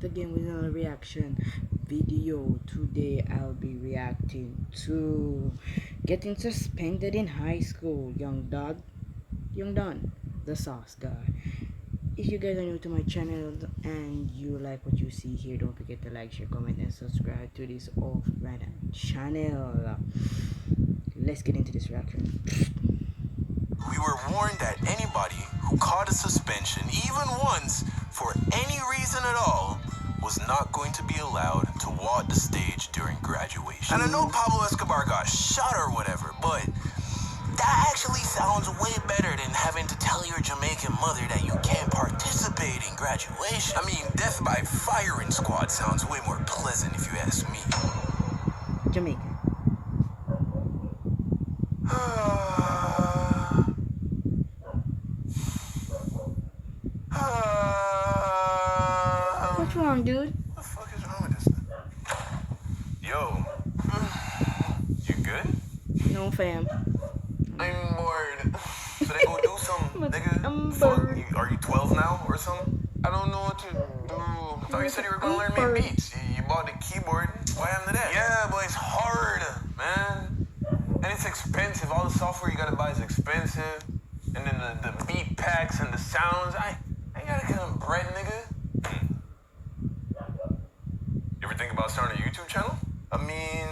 Again with another reaction video. Today I'll be reacting to getting suspended in high school. Young Don, the sauce guy. If you guys are new to my channel and you like what you see here, don't forget to like, share, comment, and subscribe to this off-brand channel. Let's get into this reaction. We were warned that anybody who caught a suspension, even once, for any reason at all, was not going to be allowed to walk the stage during graduation. And I know Pablo Escobar got shot or whatever, but that actually sounds way better than having to tell your Jamaican mother that you can't participate in graduation. I mean, death by firing squad sounds way more pleasant if you ask me. Jamaica. What's wrong, dude? What the fuck is wrong with this thing? Yo. You good? No, fam. I'm bored. Should I go do something, nigga? I'm Fuck, bored. are you 12 now or something? I don't know what to do. I thought you said you were gonna learn me beats. You bought the keyboard. What happened to that? Yeah, but it's hard, man. And it's expensive. All the software you gotta buy is expensive. And then the beat packs and the sounds. I gotta get them bread, nigga. You ever think about starting a YouTube channel? I mean,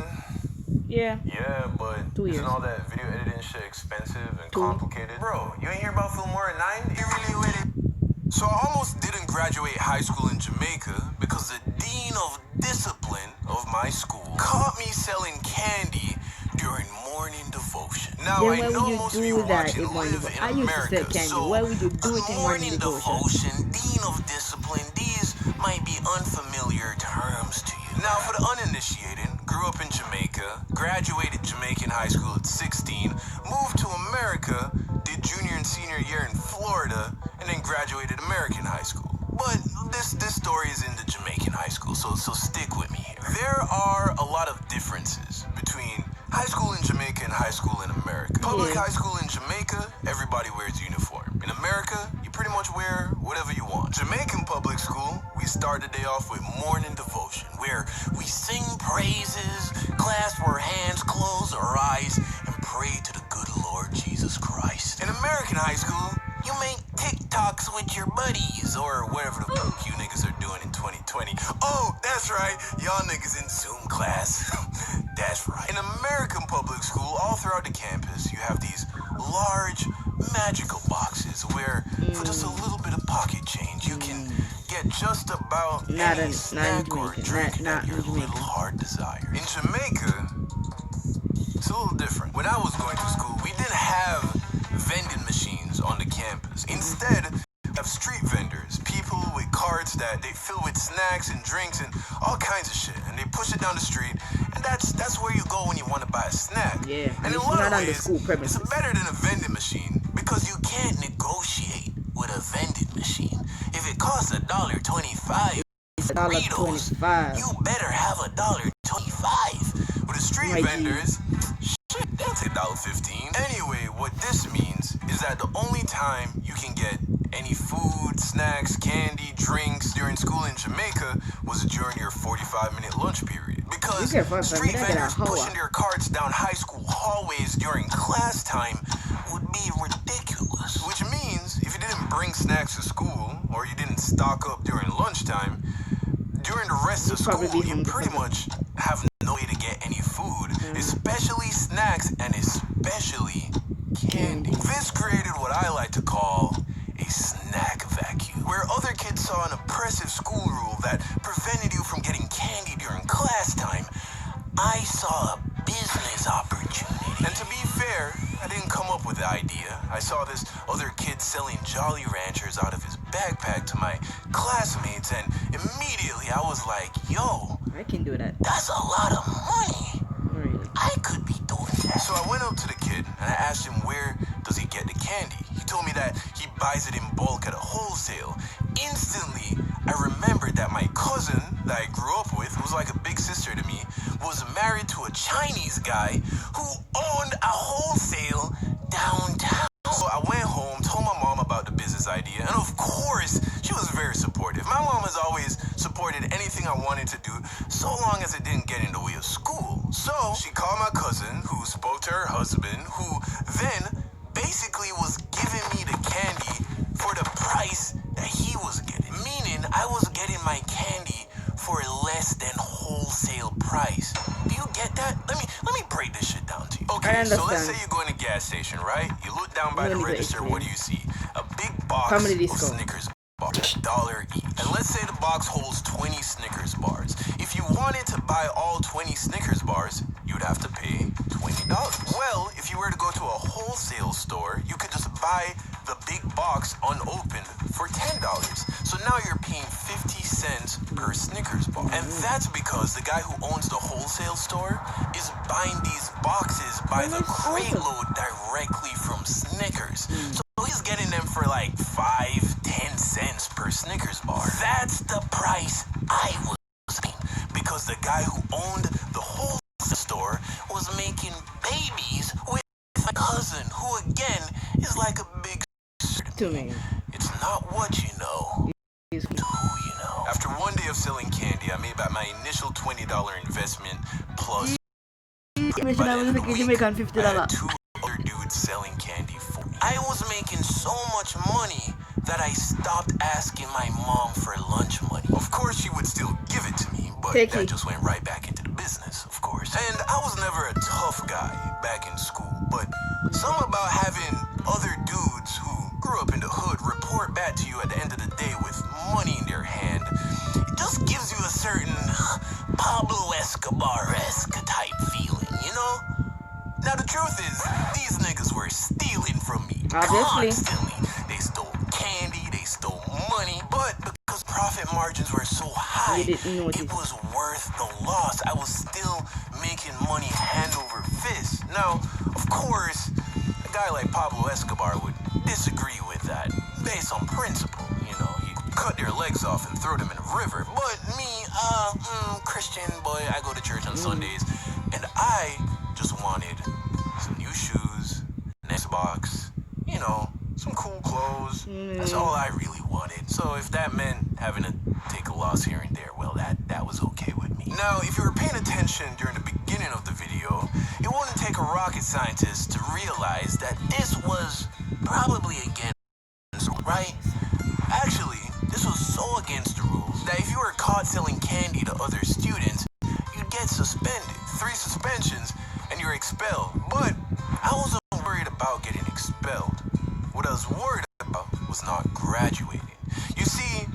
Yeah. yeah, but 2 years. isn't all that video editing shit expensive and complicated? Bro, you ain't hear about Filmora 9? You really with it? So I almost didn't graduate high school in Jamaica because the dean of discipline of my school caught me selling candy during morning devotion. Now Then I why know would you most of you do that watching in morning live devotion? in I used to America, sell candy. so Why would you do it in morning devotion? dean of discipline, these might be unfamiliar terms to you. Now, for the uninitiated, grew up in Jamaica, graduated Jamaican high school at 16, moved to America, did junior and senior year in Florida, and then graduated American high school. But this story is in the Jamaican high school, so stick with me here. There are a lot of differences between high school in Jamaica and high school in America. Public high school in Jamaica, everybody wears uniform. In America, you pretty much wear whatever you want. Jamaican public school, we start the day off with morning devotion, where we sing praises, clasp our hands, close our eyes, and pray to the good Lord Jesus Christ. In American high school, you make TikToks with your buddies, or whatever the fuck you niggas are doing in 2020. Oh, that's right, y'all niggas in Zoom class. That's right. In American public school, all throughout the campus, you have these large, magical boxes where, for just a little bit of pocket change, you can get just about any snack or drink that your little heart desires. In Jamaica, it's a little different. When I was going to school, we didn't have vending machines on the campus. Instead, we have street vendors, people with carts that they fill with snacks and drinks and all kinds of shit, and they push it down the street, and that's where you go when you want to buy a snack. Yeah, and in a it's lot not of on the ways, school premises. it's better than a vending machine because you can't negotiate with a vending machine. If it costs $1.25, $1.25. you better have $1.25. With the street vendors, shit, that's $1.15. Anyway, what this means is that the only time you can get any food, snacks, candy, drinks during school in Jamaica was during your 45-minute lunch period. Because street vendors pushing their carts down high school hallways during class time would be ridiculous. Which means if you didn't bring snacks to school or you didn't stock up during lunchtime, during the rest of school, you pretty much have no way to get any food, especially snacks and especially candy. This created what I like to call a snack vacuum, where other kids saw an oppressive school rule that prevented you from getting candy during class time. I saw a business opportunity. And to be fair, I didn't come up with the idea. I saw this other kid selling Jolly Ranchers out of his backpack to my classmates, and immediately I was like, yo, I can do that. that's a lot of money. Really? I could be doing that. So I went up to the kid and I asked him where does he get the candy. He told me that he buys it in bulk at a wholesale. Instantly, I remembered that my cousin that I grew up with, who was like a big sister to me, was married to a Chinese guy who owned a wholesale downtown. So I went home, told my mom about the business idea, and of course, she was very supportive. My mom has always supported did anything I wanted to do, so long as it didn't get in the way of school. So she called my cousin, who spoke to her husband, who then basically was giving me the candy for the price that he was getting. Meaning I was getting my candy for less than wholesale price. Do you get that? Let me break this shit down to you. Okay, so let's say you go in a gas station, right? You look down by the register, what do you see? A big box of Snickers bars, $1 each. And let's say the box holds 20 Snickers bars. If you wanted to buy all 20 Snickers bars, you'd have to pay $20. Well, if you were to go to a wholesale store, you could just buy the big box unopened for $10. So now you're paying 50 cents per Snickers bar. And that's because the guy who owns the wholesale store is buying these boxes by the crate load directly from Snickers. So he's getting them for like 5-10 cents per Snickers bar. That's the price I was paying, because the guy who owned the wholesale store was making babies with my cousin, who again is like a big to me. It's not what you know, it's who you know. After one day of selling candy, I made back my initial $20 investment plus. By the end of the week, I had 2 other dudes selling candy for me. I was making so much money that I stopped asking my mom for lunch money. Of course, she would still give it to me, but that just went right back into the business, of course. And I was never a tough guy back in school, but something about having other dudes who grew up in the hood report back to you at the end of the day with money in their hand, it just gives you a certain Pablo Escobar-esque type feeling, you know? Now the truth is, these niggas were stealing from me constantly. They stole candy, they stole money, but because profit margins were so high, it was worth the loss. I was still making money hand over fist. Now, of course, a guy like Pablo Escobar would disagree with that, based on principle. You know, you cut their legs off and throw them in a river. But me, Christian boy, I go to church on Sundays, and I just wanted some new shoes, an Xbox, you know, some cool clothes. That's all I really wanted. So if that meant having to take a loss here and there, well, that was okay with me. Now, if you were paying attention during the beginning of the video, it wouldn't take a rocket scientist to realize that this was probably against, right? Actually, this was so against the rules that if you were caught selling candy to other students, you'd get suspended. 3 suspensions and you're expelled. But I wasn't worried about getting expelled. What I was worried about was not graduating. You see,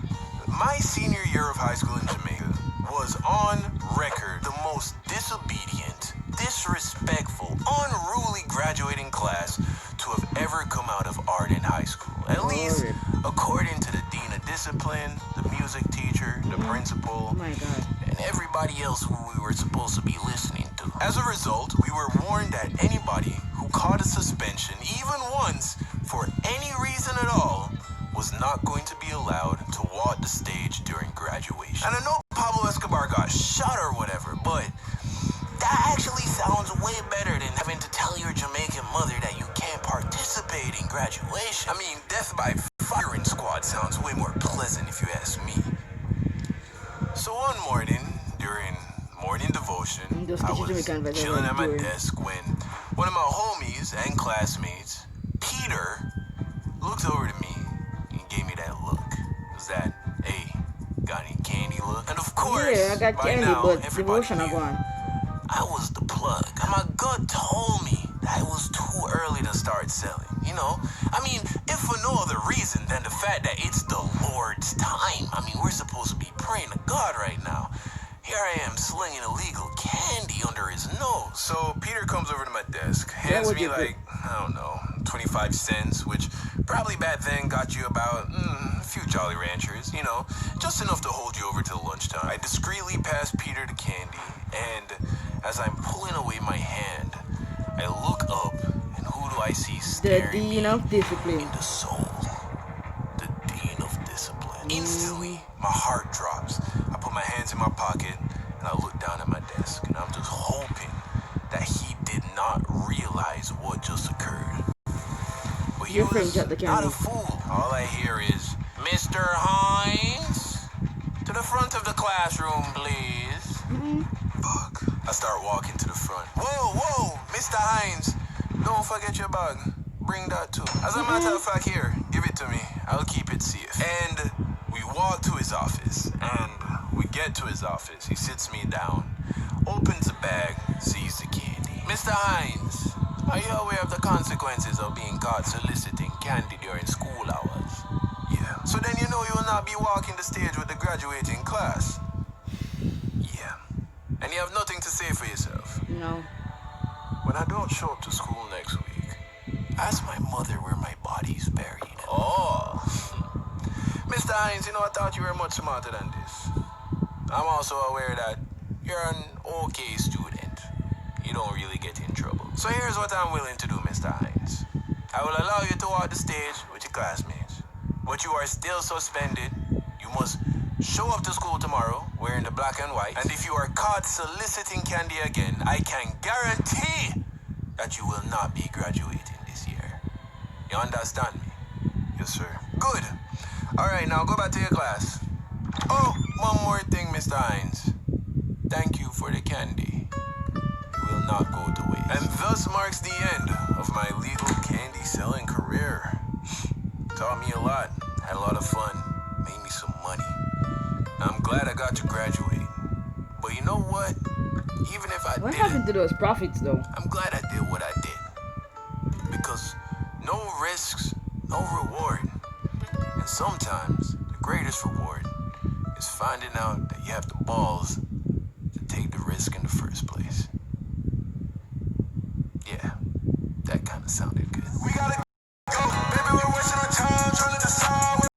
my senior year of high school in Jamaica was on record the most disobedient, disrespectful, unruly graduating class to have ever come out of art in high school. At least according to the dean of discipline, the music teacher, the principal, and everybody else who we were supposed to be listening to. As a result, we were warned that anybody who caught a suspension, even once, for any reason at all, was not going to be allowed to walk the stage during graduation. And I know Pablo Escobar got shot or whatever, but that actually sounds way better than having to tell your Jamaican mother that you can't participate in graduation. I mean, death by firing squad sounds way more pleasant if you ask me. So one morning, during morning devotion, I was chilling at my desk when one of my homies and classmates, Peter, looked over to me and gave me that look. It was that, hey, got any candy look? And of course, I got by candy, now, but everybody devotion knew I was the plug. And my gut told me that it was too early to start selling, you know? I mean, if for no other reason than the fact that it's the Lord's time. I mean, we're supposed to be praying to God right now. Here I am slinging illegal candy under his nose. So Peter comes over to my desk, hands me like, I don't know, 25 cents, which probably back then got you about a few Jolly Ranchers, you know, just enough to hold you over till lunchtime. I discreetly pass Peter the candy, and as I'm pulling away my hand, I look up, and who do I see staring me in the soul? The Dean of Discipline. Instantly, my heart drops. I put my hands in my pocket, and I look down at my desk, and I'm just hoping that he did not realize what just occurred. But he was not a fool. All I hear is, Mr. Hines, to the front of the classroom, please. Fuck. I start walking to the front. Whoa, whoa, Mr. Hines. Don't forget your bag. Bring that too. As a matter of fact, here, give it to me. I'll keep it safe. And we walk to his office. And we get to his office. He sits me down, opens the bag, sees the candy. Mr. Hines, are you aware of the consequences of being caught soliciting candy during school hours? Yeah. So then you know you will not be walking the stage with the graduating class. Yeah. And you have nothing to say for yourself. No. When I don't show up to school next week, ask my mother where my body's buried. Oh. Mr. Hines, you know, I thought you were much smarter than this. I'm also aware that you're an okay student. You don't really get in trouble. So here's what I'm willing to do, Mr. Hines. I will allow you to walk the stage with your classmates. But you are still suspended. You must show up to school tomorrow wearing the black and white. And if you are caught soliciting candy again, I can guarantee that you will not be graduating this year. You understand me? Yes, sir. Good. All right, now go back to your class. Oh, one more thing, Mr. Hines. Thank you for the candy. It will not go to waste. And thus marks the end of my legal candy selling career. Taught me a lot, had a lot of fun, made me some money. I'm glad I got to graduate. But you know what? Even if I What didn't, happened to those profits though? I'm glad I did what I did. Because no risks, no reward. And sometimes the greatest reward is finding out that you have the balls to take the risk in the first place. Yeah, that kind of sounded good. We gotta go. Maybe we're wasting our time trying to decide.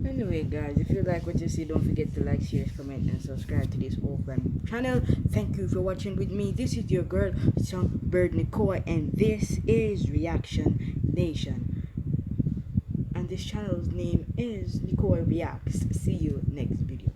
Anyway, guys, if you like what you see, don't forget to like, share, comment, and subscribe to this open channel. Thank you for watching with me. This is your girl, Songbird Nicole, and this is Reaction Nation. And this channel's name is Nicole Reacts. See you next video.